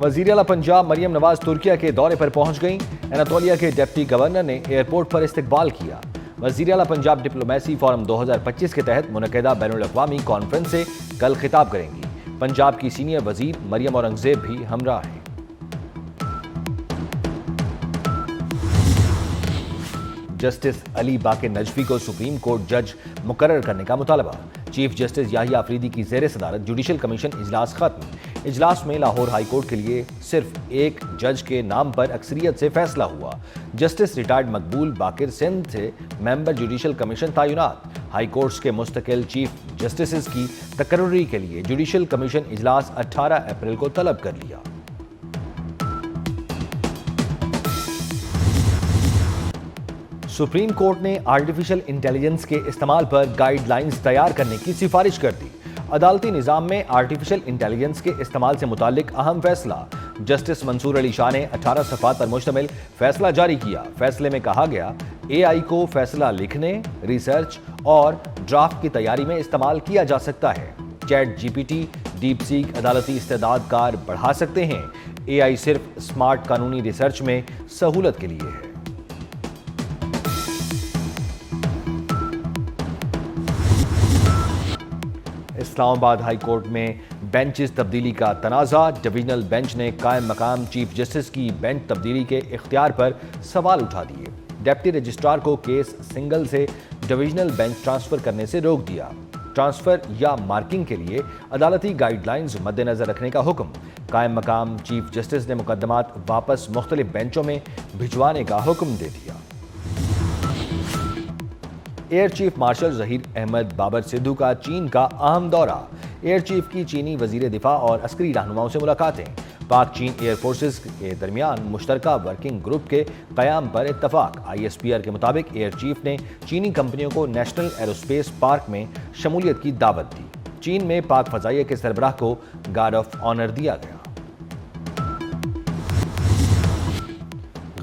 وزیر اعلیٰ پنجاب مریم نواز ترکیہ کے دورے پر پہنچ گئیں۔ اناطولیہ کے ڈپٹی گورنر نے ایئرپورٹ پر استقبال کیا۔ وزیر اعلیٰ پنجاب ڈپلومیسی فورم 2025 کے تحت منعقدہ بین الاقوامی کانفرنس سے کل خطاب کریں گی۔ پنجاب کی سینئر وزیر مریم اورنگزیب بھی ہمراہ ہیں۔ جسٹس علی باقر نجفی کو سپریم کورٹ جج مقرر کرنے کا مطالبہ۔ چیف جسٹس یحییٰ آفریدی کی زیر صدارت جوڈیشل کمیشن اجلاس ختم۔ اجلاس میں لاہور ہائی کورٹ کے لیے صرف ایک جج کے نام پر اکثریت سے فیصلہ ہوا۔ جسٹس ریٹائرڈ مقبول باقر سندھ سے ممبر جوڈیشل کمیشن تعینات۔ ہائی کورٹس کے مستقل چیف جسٹسز کی تقرری کے لیے جوڈیشل کمیشن اجلاس 18 اپریل کو طلب کر لیا۔ سپریم کورٹ نے آرٹیفیشل انٹیلیجنس کے استعمال پر گائیڈ لائنز تیار کرنے کی سفارش کر دی۔ عدالتی نظام میں آرٹیفیشل انٹیلیجنس کے استعمال سے متعلق اہم فیصلہ۔ جسٹس منصور علی شاہ نے 18 صفحات پر مشتمل فیصلہ جاری کیا۔ فیصلے میں کہا گیا، اے آئی کو فیصلہ لکھنے، ریسرچ اور ڈرافٹ کی تیاری میں استعمال کیا جا سکتا ہے۔ Chat G P T, deep seek عدالتی استعداد کار بڑھا سکتے ہیں۔ اے آئی صرف اسمارٹ قانونی ریسرچ میں سہولت کے لیے ہے۔ اسلام آباد ہائی کورٹ میں بینچز تبدیلی کا تنازع۔ ڈویژنل بینچ نے قائم مقام چیف جسٹس کی بینچ تبدیلی کے اختیار پر سوال اٹھا دیے۔ ڈپٹی رجسٹرار کو کیس سنگل سے ڈویژنل بینچ ٹرانسفر کرنے سے روک دیا۔ ٹرانسفر یا مارکنگ کے لیے عدالتی گائیڈ لائنز مد نظر رکھنے کا حکم۔ قائم مقام چیف جسٹس نے مقدمات واپس مختلف بینچوں میں بھجوانے کا حکم دے دیا۔ Air chief marshal Zaheer Ahmed Babar Sidhu کا چین کا اہم دورہ۔ ایئر چیف کی چینی وزیر دفاع اور عسکری رہنماؤں سے ملاقاتیں۔ پاک چین ایئر فورسز کے درمیان مشترکہ ورکنگ گروپ کے قیام پر اتفاق۔ آئی ایس پی آر کے مطابق ایئر چیف نے چینی کمپنیوں کو نیشنل ایروسپیس پارک میں شمولیت کی دعوت دی۔ چین میں پاک فضائیہ کے سربراہ کو گارڈ آف آنر دیا گیا۔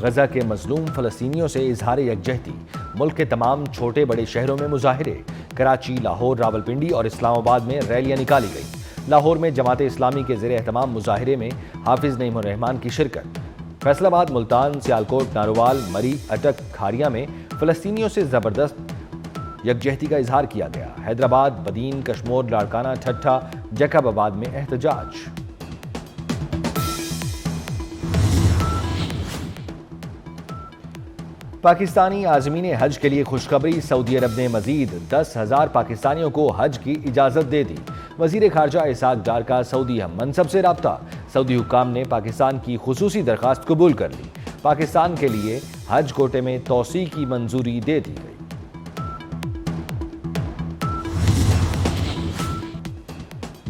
غزہ کے مظلوم فلسطینیوں سے اظہار یکجہتی۔ ملک کے تمام چھوٹے بڑے شہروں میں مظاہرے۔ کراچی، لاہور، راولپنڈی اور اسلام آباد میں ریلیاں نکالی گئیں۔ لاہور میں جماعت اسلامی کے زیر اہتمام مظاہرے میں حافظ نعیم الرحمان کی شرکت۔ فیصل آباد، ملتان، سیالکوٹ، ناروال، مری، اٹک، کھاریا میں فلسطینیوں سے زبردست یکجہتی کا اظہار کیا گیا۔ حیدرآباد، بدین، کشمور، لاڑکانہ، ٹھٹھہ، جیکب آباد میں احتجاج۔ پاکستانی عازمین حج کے لیے خوشخبری۔ سعودی عرب نے مزید 10,000 پاکستانیوں کو حج کی اجازت دے دی۔ وزیر خارجہ اسحاق ڈار کا سعودی ہم منصب سے رابطہ۔ سعودی حکام نے پاکستان کی خصوصی درخواست قبول کر لی۔ پاکستان کے لیے حج کوٹے میں توسیع کی منظوری دے دی گئی۔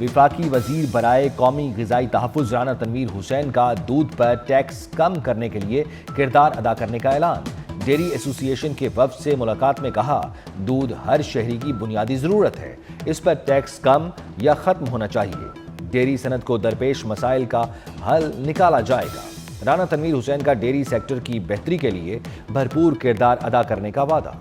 وفاقی وزیر برائے قومی غذائی تحفظ رانا تنویر حسین کا دودھ پر ٹیکس کم کرنے کے لیے کردار ادا کرنے کا اعلان۔ ڈیری ایسوسی ایشن کے وفد سے ملاقات میں کہا، دودھ ہر شہری کی بنیادی ضرورت ہے، اس پر ٹیکس کم یا ختم ہونا چاہیے۔ ڈیری صنعت کو درپیش مسائل کا حل نکالا جائے گا۔ رانا تنویر حسین کا ڈیری سیکٹر کی بہتری کے لیے بھرپور کردار ادا کرنے کا وعدہ۔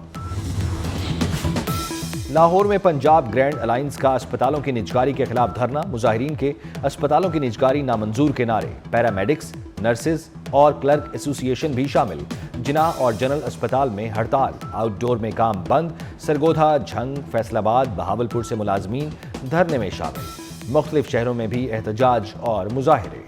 لاہور میں پنجاب گرینڈ الائنس کا اسپتالوں کی نجکاری کے خلاف دھرنا۔ مظاہرین کے اسپتالوں کی نجکاری نامنظور کے نعرے۔ پیرامیڈکس، نرسز اور کلرک ایسوسی ایشن بھی شامل۔ جناح اور جنرل اسپتال میں ہڑتال۔ آؤٹ ڈور میں کام بند۔ سرگودھا، جھنگ، فیصل آباد، بہاولپور سے ملازمین دھرنے میں شامل۔ مختلف شہروں میں بھی احتجاج اور مظاہرے۔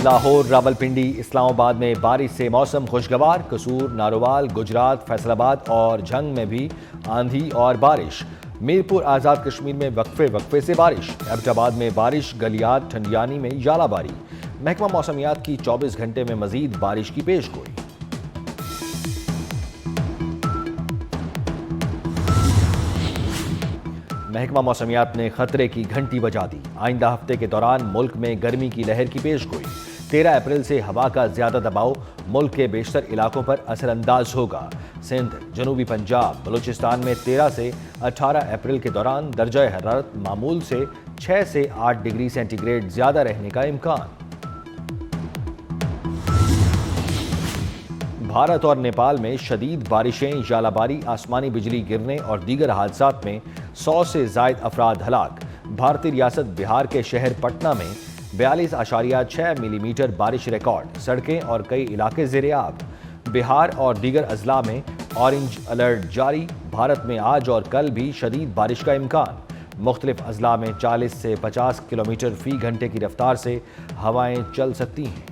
لاہور، راولپنڈی، اسلام آباد میں بارش سے موسم خوشگوار۔ قصور، ناروال، گجرات، فیصل آباد اور جھنگ میں بھی آندھی اور بارش۔ میرپور، آزاد کشمیر میں وقفے سے بارش۔ ایبٹ آباد میں بارش۔ گلیات، ٹھنڈیانی میں ژالہ باری۔ محکمہ موسمیات کی 24 گھنٹے میں مزید بارش کی پیش گوئی۔ محکمہ موسمیات نے خطرے کی گھنٹی بجا دی۔ آئندہ ہفتے کے دوران ملک میں گرمی کی لہر کی پیش گوئی۔ 13 اپریل سے ہوا کا زیادہ دباؤ ملک کے بیشتر علاقوں پر اثر انداز ہوگا۔ سندھ، جنوبی پنجاب، بلوچستان میں 13 سے 18 اپریل کے دوران درجہ حرارت معمول سے 6 سے 8 ڈگری سینٹی گریڈ زیادہ رہنے کا امکان۔ بھارت اور نیپال میں شدید بارشیں، ژالہ باری، آسمانی بجلی گرنے اور دیگر حادثات میں 100 سے زائد افراد ہلاک۔ بھارتی ریاست بہار کے شہر پٹنہ میں 42.6 ملی میٹر بارش ریکارڈ، سڑکیں اور کئی علاقے زیر آب۔ بہار اور دیگر اضلاع میں آرنج الرٹ جاری، بھارت میں آج اور کل بھی شدید بارش کا امکان۔ مختلف اضلاع میں 40 سے 50 کلومیٹر فی گھنٹے کی رفتار سے ہوائیں چل سکتی ہیں۔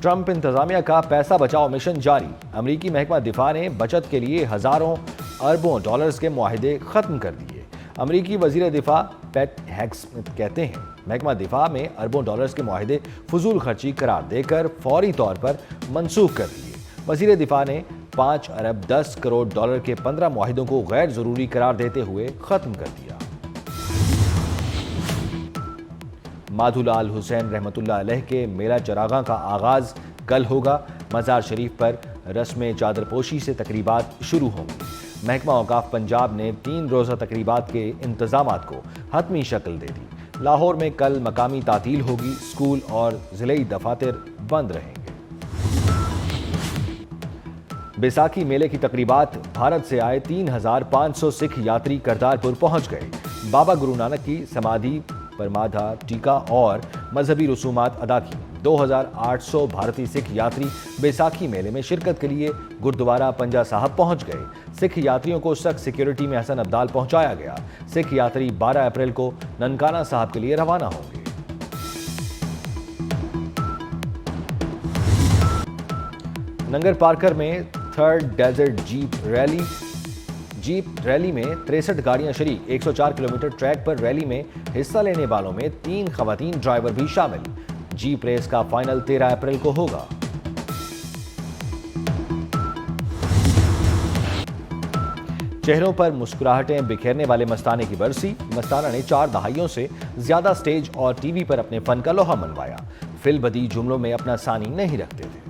ٹرمپ انتظامیہ کا پیسہ بچاؤ مشن جاری، امریکی محکمہ دفاع نے بچت کے لیے ہزاروں اربوں ڈالرز کے معاہدے ختم کر دیے۔ امریکی وزیر دفاع پیٹ ہیگسمتھ کہتے ہیں محکمہ دفاع میں اربوں ڈالرز کے معاہدے فضول خرچی قرار دے کر فوری طور پر منسوخ کر دیے۔ وزیر دفاع نے 5 ارب 10 کروڑ ڈالر کے 15 معاہدوں کو غیر ضروری قرار دیتے ہوئے ختم کر دیا۔ مادھو لال حسین رحمۃ اللہ علیہ کے میلہ چراغاں کا آغاز کل ہوگا۔ مزار شریف پر رسم چادر پوشی سے تقریبات شروع ہوں گی۔ محکمہ اوقاف پنجاب نے 3 روزہ تقریبات کے انتظامات کو حتمی شکل دے دی۔ لاہور میں کل مقامی تعطیل ہوگی، اسکول اور ضلعی دفاتر بند رہیں گے۔ بیساکھی میلے کی تقریبات، بھارت سے آئے 3500 سکھ یاتری کرتارپور پہنچ گئے۔ بابا گرو نانک کی سمادھی پر ماتھا ٹیکا اور مذہبی رسومات ادا کی۔ 2800 بھارتی سکھ یاتری بیساکھی میلے میں شرکت کے لیے گردوارہ پنجا صاحب پہنچ گئے۔ سکھ یاتریوں کو سخت سیکیورٹی میں حسن ابدال پہنچایا گیا۔ سکھ یاتری 12 اپریل کو ننکانہ صاحب کے لیے روانہ ہوں گے۔ ننگر پارکر میں تھرڈ ڈیزرٹ جیپ ریلی میں 63 گاڑیاں شریک۔ 104 کلومیٹر ٹریک پر ریلی میں حصہ لینے والوں میں 3 خواتین ڈرائیور بھی شامل۔ جیپ ریس کا فائنل 13 اپریل کو ہوگا۔ چہروں پر مسکراہٹیں بکھیرنے والے مستانے کی برسی۔ مستانہ نے 4 دہائیوں سے زیادہ سٹیج اور ٹی وی پر اپنے فن کا لوہا منوایا۔ فی البدیہہ جملوں میں اپنا ثانی نہیں رکھتے تھے۔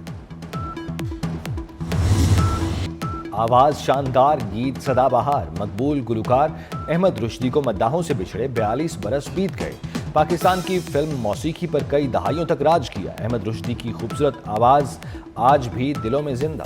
آواز شاندار، گیت سدا بہار، مقبول گلوکار احمد رشدی کو مداحوں سے بچھڑے 42 برس بیت گئے۔ پاکستان کی فلم موسیقی پر کئی دہائیوں تک راج کیا۔ احمد رشدی کی خوبصورت آواز آج بھی دلوں میں زندہ۔